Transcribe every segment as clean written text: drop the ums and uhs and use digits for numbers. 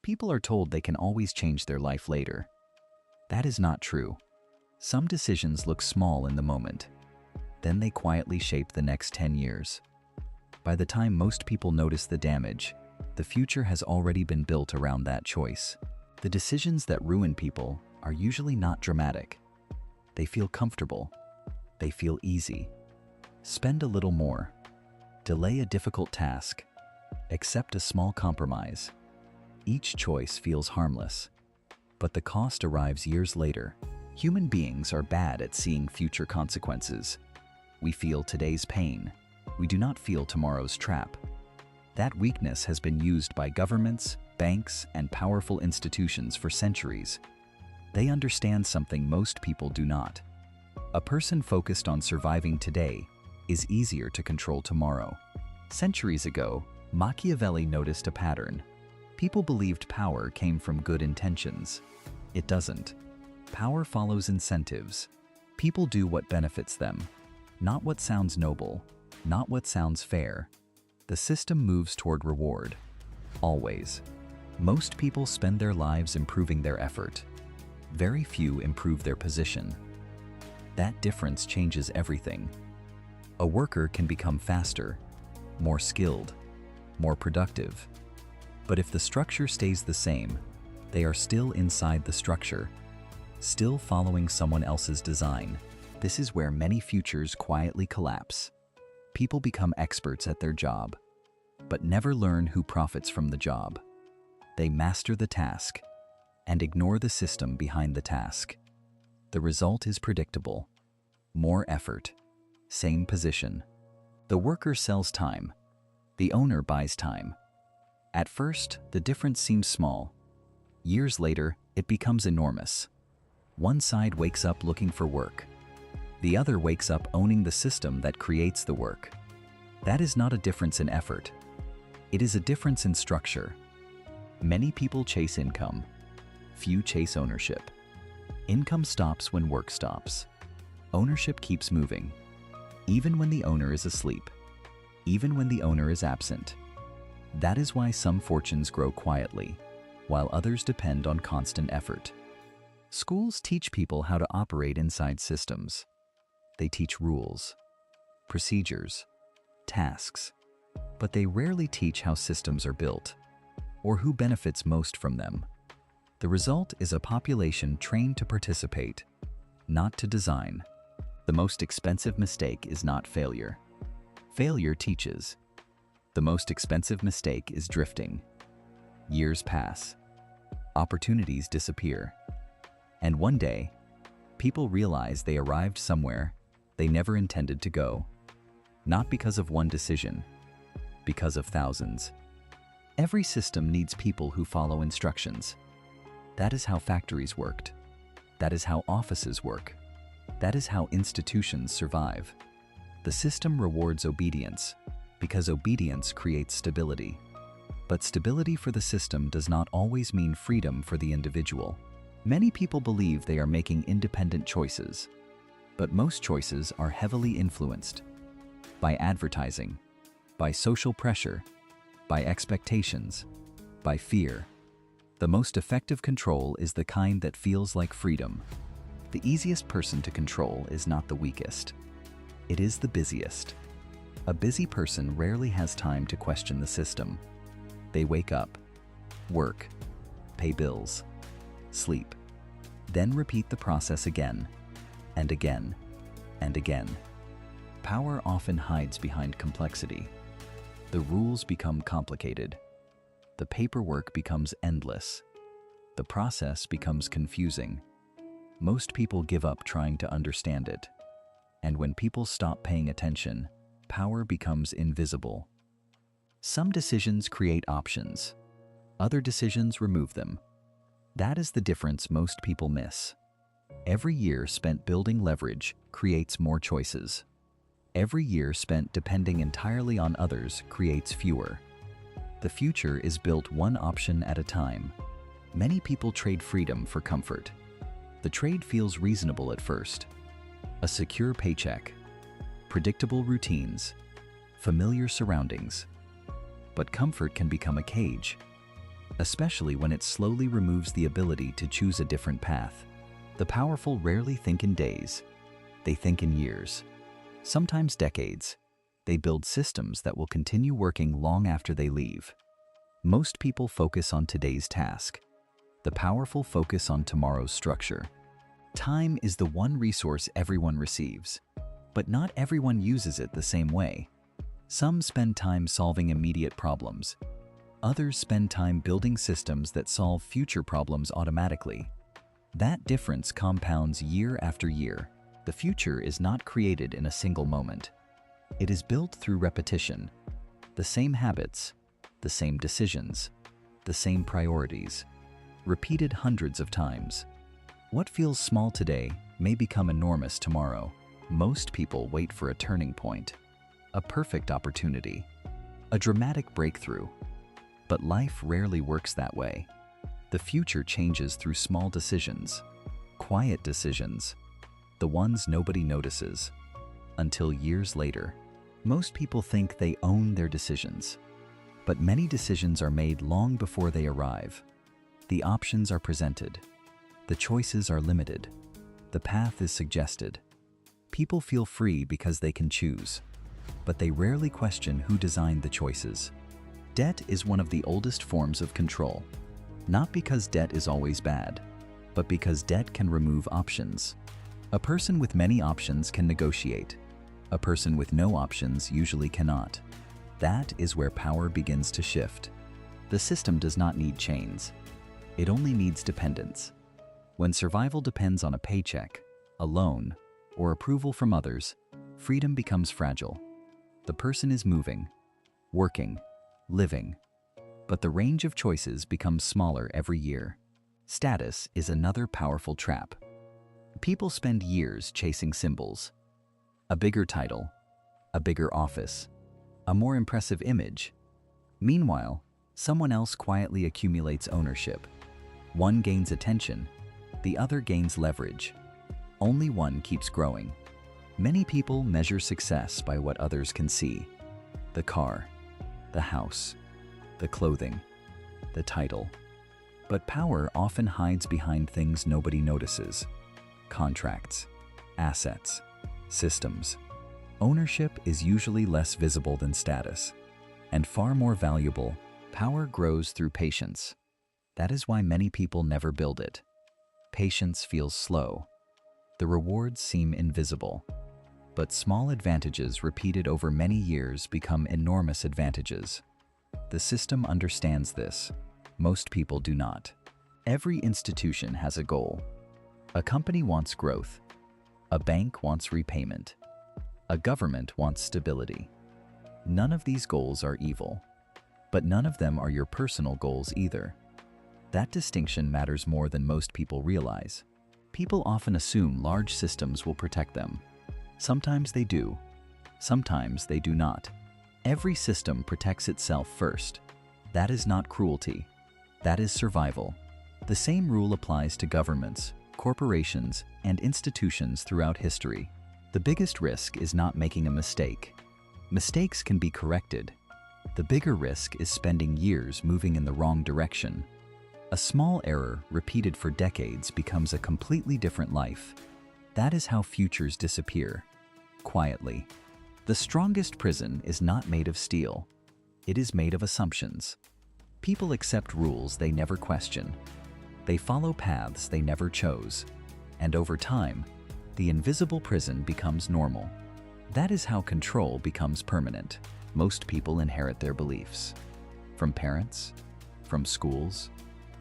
People are told they can always change their life later. That is not true. Some decisions look small in the moment. Then they quietly shape the next 10 years. By the time most people notice the damage, the future has already been built around that choice. The decisions that ruin people are usually not dramatic. They feel comfortable. They feel easy. Spend a little more. Delay a difficult task. Accept a small compromise. Each choice feels harmless, but the cost arrives years later. Human beings are bad at seeing future consequences. We feel today's pain. We do not feel tomorrow's trap. That weakness has been used by governments, banks, and powerful institutions for centuries. They understand something most people do not. A person focused on surviving today is easier to control tomorrow. Centuries ago, Machiavelli noticed a pattern. People believed power came from good intentions. It doesn't. Power follows incentives. People do what benefits them, not what sounds noble, not what sounds fair. The system moves toward reward. Always. Most people spend their lives improving their effort. Very few improve their position. That difference changes everything. A worker can become faster, more skilled, more productive. But if the structure stays the same, they are still inside the structure, still following someone else's design. This is where many futures quietly collapse. People become experts at their job, but never learn who profits from the job. They master the task and ignore the system behind the task. The result is predictable. More effort, same position. The worker sells time. The owner buys time. At first, the difference seems small. Years later, it becomes enormous. One side wakes up looking for work. The other wakes up owning the system that creates the work. That is not a difference in effort. It is a difference in structure. Many people chase income. Few chase ownership. Income stops when work stops. Ownership keeps moving. Even when the owner is asleep. Even when the owner is absent. That is why some fortunes grow quietly, while others depend on constant effort. Schools teach people how to operate inside systems. They teach rules, procedures, tasks, but they rarely teach how systems are built, or who benefits most from them. The result is a population trained to participate, not to design. The most expensive mistake is not failure. Failure teaches. The most expensive mistake is drifting. Years pass. Opportunities disappear. And one day, people realize they arrived somewhere they never intended to go. Not because of one decision, because of thousands. Every system needs people who follow instructions. That is how factories worked. That is how offices work. That is how institutions survive. The system rewards obedience, because obedience creates stability. But stability for the system does not always mean freedom for the individual. Many people believe they are making independent choices, but most choices are heavily influenced by advertising, by social pressure, by expectations, by fear. The most effective control is the kind that feels like freedom. The easiest person to control is not the weakest. It is the busiest. A busy person rarely has time to question the system. They wake up, work, pay bills, sleep, then repeat the process again, and again, and again. Power often hides behind complexity. The rules become complicated. The paperwork becomes endless. The process becomes confusing. Most people give up trying to understand it. And when people stop paying attention, power becomes invisible. Some decisions create options. Other decisions remove them. That is the difference most people miss. Every year spent building leverage creates more choices. Every year spent depending entirely on others creates fewer. The future is built one option at a time. Many people trade freedom for comfort. The trade feels reasonable at first. A secure paycheck, predictable routines, familiar surroundings. But comfort can become a cage. especially when it slowly removes the ability to choose a different path. The powerful rarely think in days. They think in years, sometimes decades. They build systems that will continue working long after they leave. Most people focus on today's task. The powerful focus on tomorrow's structure. Time is the one resource everyone receives, but not everyone uses it the same way. Some spend time solving immediate problems. Others spend time building systems that solve future problems automatically. That difference compounds year after year. The future is not created in a single moment. It is built through repetition. The same habits, the same decisions, the same priorities, repeated hundreds of times. What feels small today may become enormous tomorrow. Most people wait for a turning point, a perfect opportunity, a dramatic breakthrough. But life rarely works that way. The future changes through small decisions, quiet decisions, the ones nobody notices. Until years later, most people think they own their decisions. But many decisions are made long before they arrive. The options are presented. The choices are limited. The path is suggested. People feel free because they can choose, but they rarely question who designed the choices. Debt is one of the oldest forms of control. Not because debt is always bad, but because debt can remove options. A person with many options can negotiate. A person with no options usually cannot. That is where power begins to shift. The system does not need chains. It only needs dependence. When survival depends on a paycheck, a loan, or approval from others, freedom becomes fragile. The person is moving, working, living, but the range of choices becomes smaller every year. Status is another powerful trap. People spend years chasing symbols. A bigger title, a bigger office, a more impressive image. Meanwhile, someone else quietly accumulates ownership. One gains attention, the other gains leverage. Only one keeps growing. Many people measure success by what others can see. The car, the house, the clothing, the title. But power often hides behind things nobody notices. Contracts, assets, systems. Ownership is usually less visible than status, and far more valuable. Power grows through patience. That is why many people never build it. Patience feels slow. The rewards seem invisible. But small advantages repeated over many years become enormous advantages. The system understands this. Most people do not. Every institution has a goal. A company wants growth. A bank wants repayment. A government wants stability. None of these goals are evil, but none of them are your personal goals either. That distinction matters more than most people realize. People often assume large systems will protect them. Sometimes they do. Sometimes they do not. Every system protects itself first. That is not cruelty. That is survival. The same rule applies to governments, corporations, and institutions throughout history. The biggest risk is not making a mistake. Mistakes can be corrected. The bigger risk is spending years moving in the wrong direction. A small error repeated for decades becomes a completely different life. That is how futures disappear, quietly. The strongest prison is not made of steel. It is made of assumptions. People accept rules they never question. They follow paths they never chose. And over time, the invisible prison becomes normal. That is how control becomes permanent. Most people inherit their beliefs. From parents, from schools,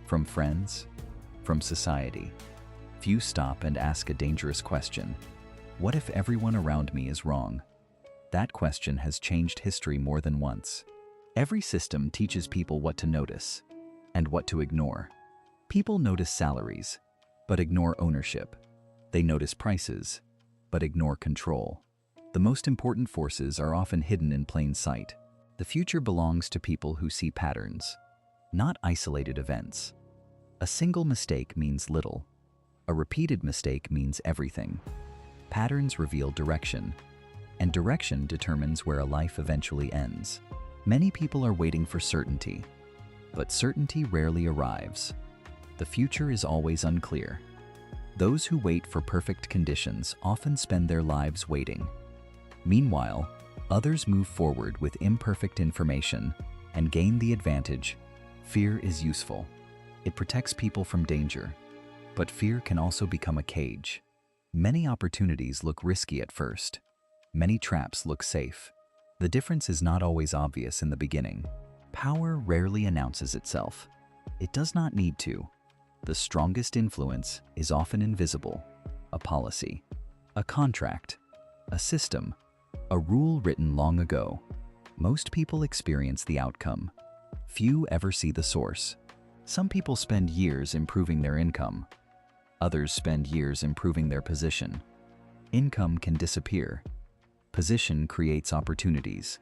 from friends, from society. Few stop and ask a dangerous question. What if everyone around me is wrong? That question has changed history more than once. Every system teaches people what to notice and what to ignore. People notice salaries, but ignore ownership. They notice prices, but ignore control. The most important forces are often hidden in plain sight. The future belongs to people who see patterns, not isolated events. A single mistake means little. A repeated mistake means everything. Patterns reveal direction, and direction determines where a life eventually ends. Many people are waiting for certainty. But certainty rarely arrives. The future is always unclear. Those who wait for perfect conditions often spend their lives waiting. Meanwhile, others move forward with imperfect information and gain the advantage. Fear is useful. It protects people from danger. But fear can also become a cage. Many opportunities look risky at first. Many traps look safe. The difference is not always obvious in the beginning. Power rarely announces itself. It does not need to. The strongest influence is often invisible. A policy, a contract, a system, a rule written long ago. Most people experience the outcome. Few ever see the source. Some people spend years improving their income. Others spend years improving their position. Income can disappear. Position creates opportunities.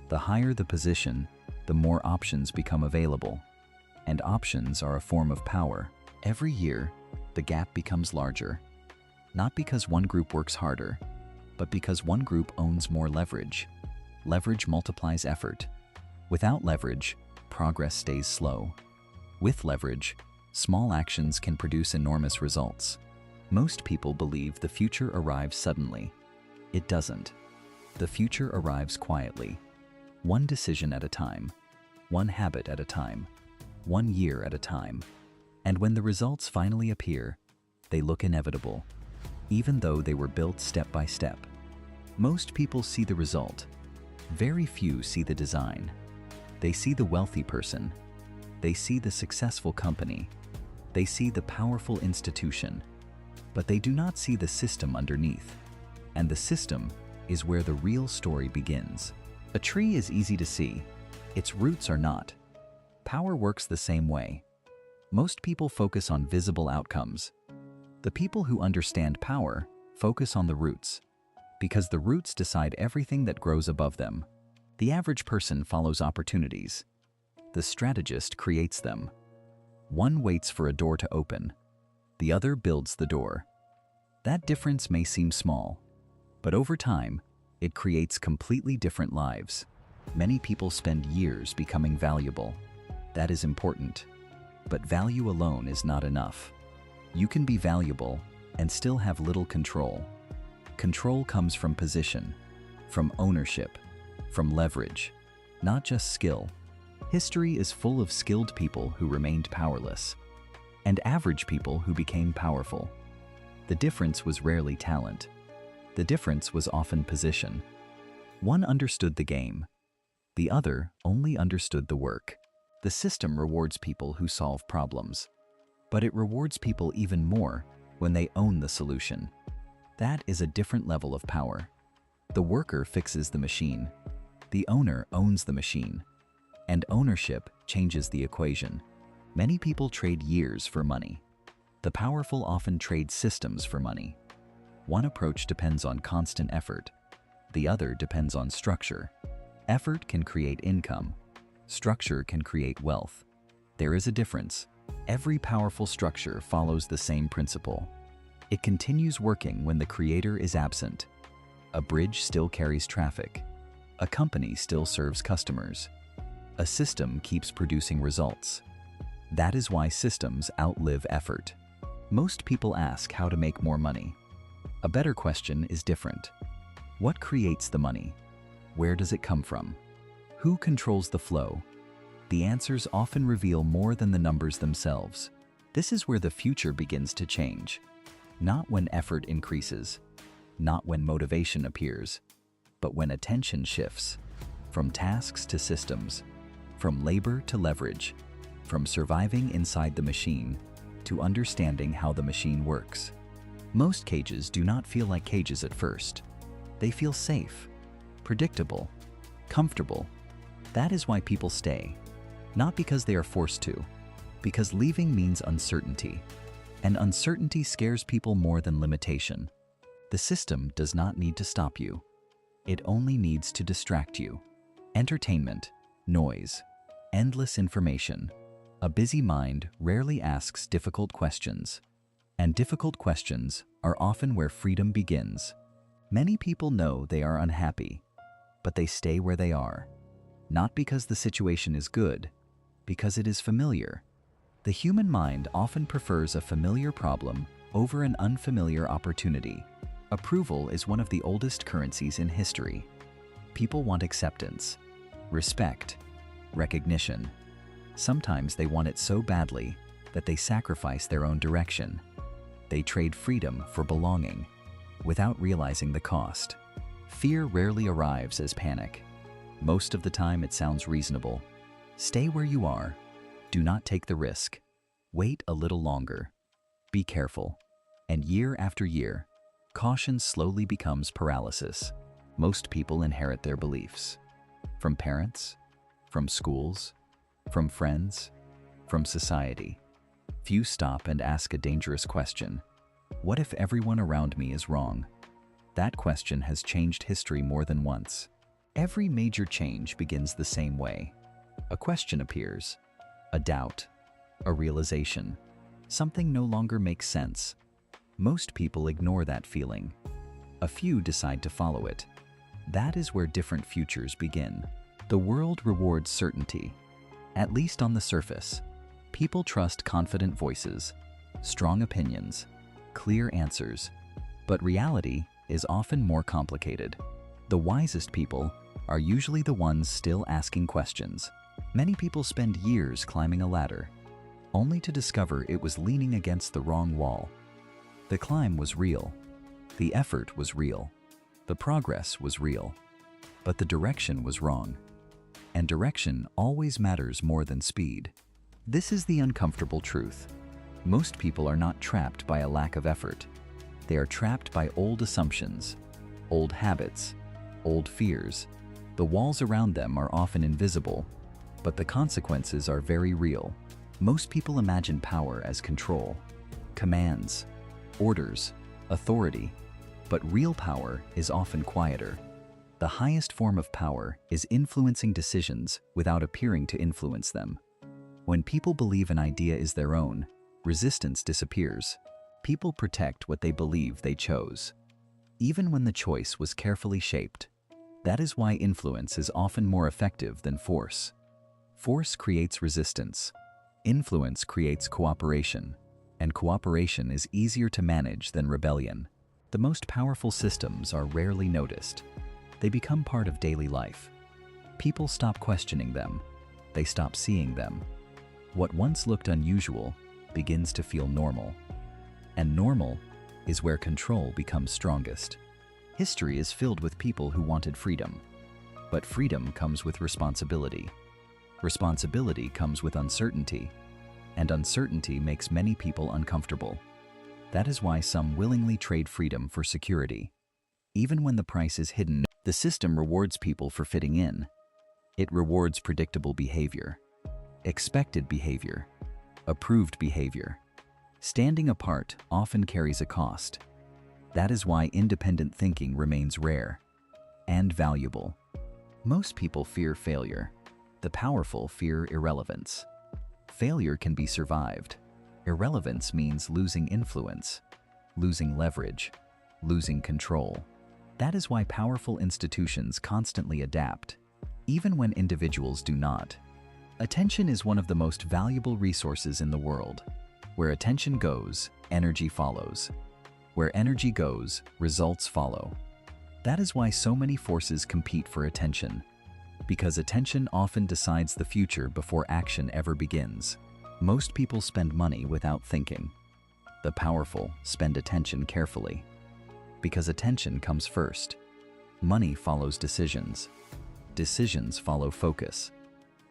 The higher the position, the more options become available. And options are a form of power. Every year, the gap becomes larger. Not because one group works harder, but because one group owns more leverage. Leverage multiplies effort. Without leverage, progress stays slow. With leverage, small actions can produce enormous results. Most people believe the future arrives suddenly. It doesn't. The future arrives quietly. One decision at a time. One habit at a time. 1 year at a time. And when the results finally appear, they look inevitable, even though they were built step by step. Most people see the result. Very few see the design. They see the wealthy person. They see the successful company. They see the powerful institution. But they do not see the system underneath. And the system is where the real story begins. A tree is easy to see. Its roots are not. Power works the same way. Most people focus on visible outcomes. The people who understand power focus on the roots, because the roots decide everything that grows above them. The average person follows opportunities. The strategist creates them. One waits for a door to open. The other builds the door. That difference may seem small, but over time, it creates completely different lives. Many people spend years becoming valuable. That is important. But value alone is not enough. You can be valuable and still have little control. Control comes from position, from ownership, from leverage, not just skill. History is full of skilled people who remained powerless, and average people who became powerful. The difference was rarely talent. The difference was often position. One understood the game. The other only understood the work. The system rewards people who solve problems, but it rewards people even more when they own the solution. That is a different level of power. The worker fixes the machine. The owner owns the machine. And ownership changes the equation. Many people trade years for money. The powerful often trade systems for money. One approach depends on constant effort. The other depends on structure. Effort can create income. Structure can create wealth. There is a difference. Every powerful structure follows the same principle. It continues working when the creator is absent. A bridge still carries traffic. A company still serves customers. A system keeps producing results. That is why systems outlive effort. Most people ask how to make more money. A better question is different. What creates the money? Where does it come from? Who controls the flow? The answers often reveal more than the numbers themselves. This is where the future begins to change. Not when effort increases, not when motivation appears, but when attention shifts. From tasks to systems, from labor to leverage, from surviving inside the machine to understanding how the machine works. Most cages do not feel like cages at first. They feel safe, predictable, comfortable. That is why people stay. Not because they are forced to, because leaving means uncertainty. And uncertainty scares people more than limitation. The system does not need to stop you. It only needs to distract you. Entertainment, noise, endless information. A busy mind rarely asks difficult questions. And difficult questions are often where freedom begins. Many people know they are unhappy, but they stay where they are. Not because the situation is good, Because it is familiar. The human mind often prefers a familiar problem over an unfamiliar opportunity. Approval is one of the oldest currencies in history. People want acceptance, respect, recognition. Sometimes they want it so badly that they sacrifice their own direction. They trade freedom for belonging, without realizing the cost. Fear rarely arrives as panic. Most of the time it sounds reasonable. Stay where you are. Do not take the risk. Wait a little longer. Be careful. And year after year, caution slowly becomes paralysis. Most people inherit their beliefs. From parents, from schools, from friends, from society. Few stop and ask a dangerous question. What if everyone around me is wrong? That question has changed history more than once. Every major change begins the same way. A question appears, a doubt, a realization. Something no longer makes sense. Most people ignore that feeling. A few decide to follow it. That is where different futures begin. The world rewards certainty. At least on the surface. People trust confident voices, strong opinions, clear answers. But reality is often more complicated. The wisest people are usually the ones still asking questions. Many people spend years climbing a ladder, only to discover it was leaning against the wrong wall. The climb was real. The effort was real. The progress was real. But the direction was wrong. And direction always matters more than speed. This is the uncomfortable truth. Most people are not trapped by a lack of effort. They are trapped by old assumptions, old habits, old fears. The walls around them are often invisible, but the consequences are very real. Most people imagine power as control, commands, orders, authority, but real power is often quieter. The highest form of power is influencing decisions without appearing to influence them. When people believe an idea is their own, resistance disappears. People protect what they believe they chose, even when the choice was carefully shaped. That is why influence is often more effective than force. Force creates resistance. Influence creates cooperation, and cooperation is easier to manage than rebellion. The most powerful systems are rarely noticed. They become part of daily life. People stop questioning them. They stop seeing them. What once looked unusual begins to feel normal. And normal is where control becomes strongest. History is filled with people who wanted freedom. But freedom comes with responsibility. Responsibility comes with uncertainty. And uncertainty makes many people uncomfortable. That is why some willingly trade freedom for security. Even when the price is hidden, the system rewards people for fitting in. It rewards predictable behavior, expected behavior, approved behavior. Standing apart often carries a cost. That is why independent thinking remains rare and valuable. Most people fear failure. The powerful fear irrelevance. Failure can be survived. Irrelevance means losing influence, losing leverage, losing control. That is why powerful institutions constantly adapt, even when individuals do not. Attention is one of the most valuable resources in the world. Where attention goes, energy follows. Where energy goes, results follow. That is why so many forces compete for attention, because attention often decides the future before action ever begins. Most people spend money without thinking. The powerful spend attention carefully, because attention comes first. Money follows decisions. Decisions follow focus.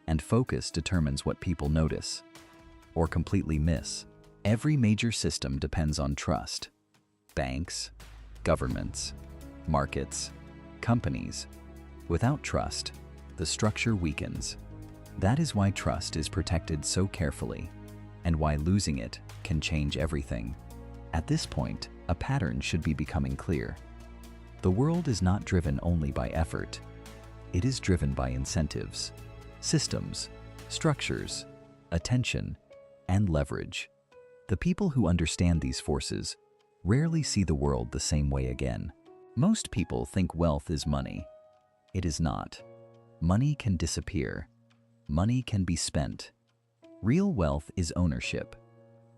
And focus determines what people notice or completely miss. Every major system depends on trust. Banks, governments, markets, companies. Without trust, the structure weakens. That is why trust is protected so carefully, and why losing it can change everything. At this point, a pattern should be becoming clear. The world is not driven only by effort. It is driven by incentives, systems, structures, attention, and leverage. The people who understand these forces rarely see the world the same way again. Most people think wealth is money. It is not. Money can disappear. Money can be spent. Real wealth is ownership.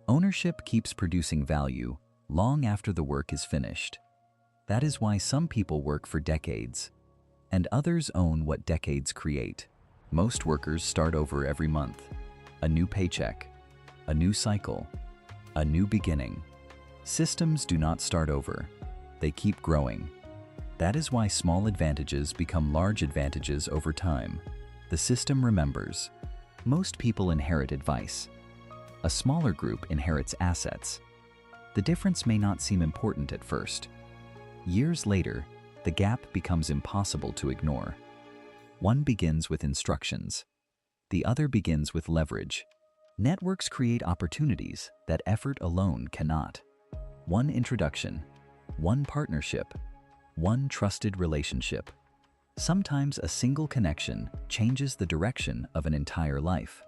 Ownership keeps producing value long after the work is finished. That is why some people work for decades, and others own what decades create. Most workers start over every month. A new paycheck, a new cycle, a new beginning. Systems do not start over. They keep growing. That is why small advantages become large advantages over time. The system remembers. Most people inherit advice. A smaller group inherits assets. The difference may not seem important at first. Years later, the gap becomes impossible to ignore. One begins with instructions. The other begins with leverage. Networks create opportunities that effort alone cannot. One introduction, one partnership, one trusted relationship. Sometimes a single connection changes the direction of an entire life.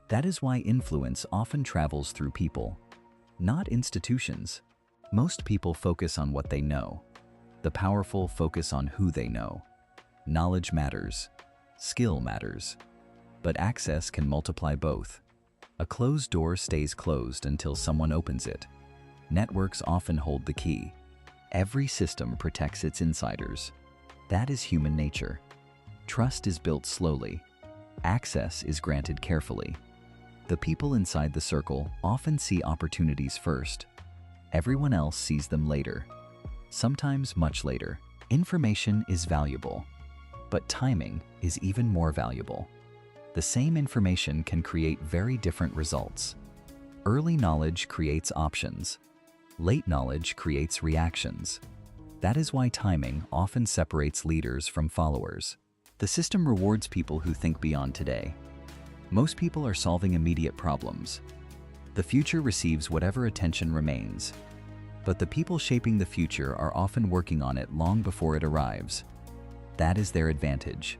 That is why influence often travels through people, not institutions. Most people focus on what they know. The powerful focus on who they know. Knowledge matters. Skill matters. But access can multiply both. A closed door stays closed until someone opens it. Networks often hold the key. Every system protects its insiders. That is human nature. Trust is built slowly. Access is granted carefully. The people inside the circle often see opportunities first. Everyone else sees them later. Sometimes much later. Information is valuable, but timing is even more valuable. The same information can create very different results. Early knowledge creates options. Late knowledge creates reactions. That is why timing often separates leaders from followers. The system rewards people who think beyond today. Most people are solving immediate problems. The future receives whatever attention remains. But the people shaping the future are often working on it long before it arrives. That is their advantage.